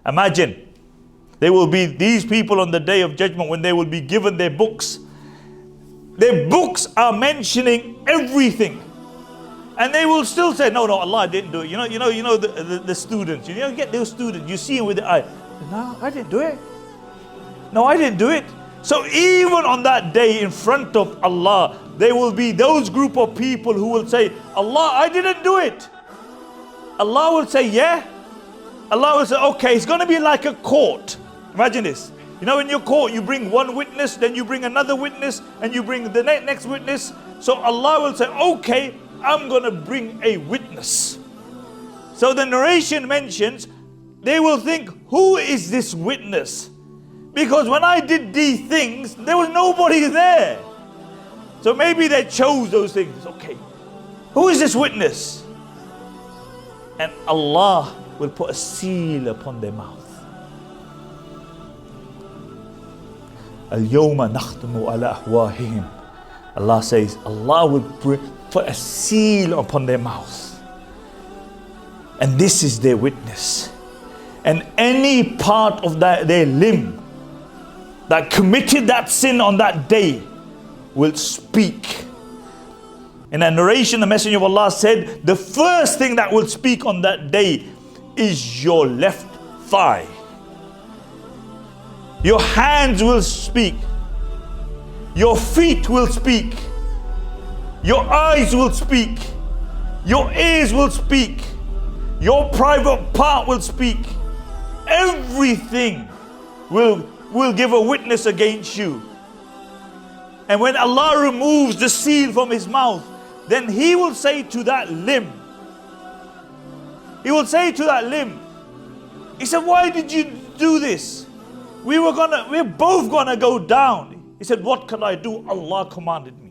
Imagine, there will be these people on the Day of Judgment when they will be given their books. Their books are mentioning everything. And they will still say, no, Allah didn't do it. You know the students, you get those students, you see them with the eye. No, I didn't do it. No, I didn't do it. So even on that day in front of Allah, there will be those group of people who will say, Allah, I didn't do it. Allah will say, yeah. Allah will say, okay, it's going to be like a court. Imagine this. In your court, you bring one witness, then you bring another witness, and you bring the next witness. So Allah will say, okay, I'm going to bring a witness. So the narration mentions, they will think, who is this witness? Because when I did these things, there was nobody there. So maybe they chose those things. Okay, who is this witness? And Allah will put a seal upon their mouth. Al-yawma nakhtamu ala afwahihim. Allah says, Allah will put a seal upon their mouth. And this is their witness. And any part of their limb that committed that sin on that day will speak. In a narration, the Messenger of Allah said, the first thing that will speak on that day is your left thigh. Your hands will speak. Your feet will speak. Your eyes will speak. Your ears will speak. Your private part will speak. Everything will give a witness against you. And when Allah removes the seal from his mouth, then he will say to that limb, he will say to that limb, he said, why did you do this? We're both gonna go down. He said, what can I do? Allah commanded me.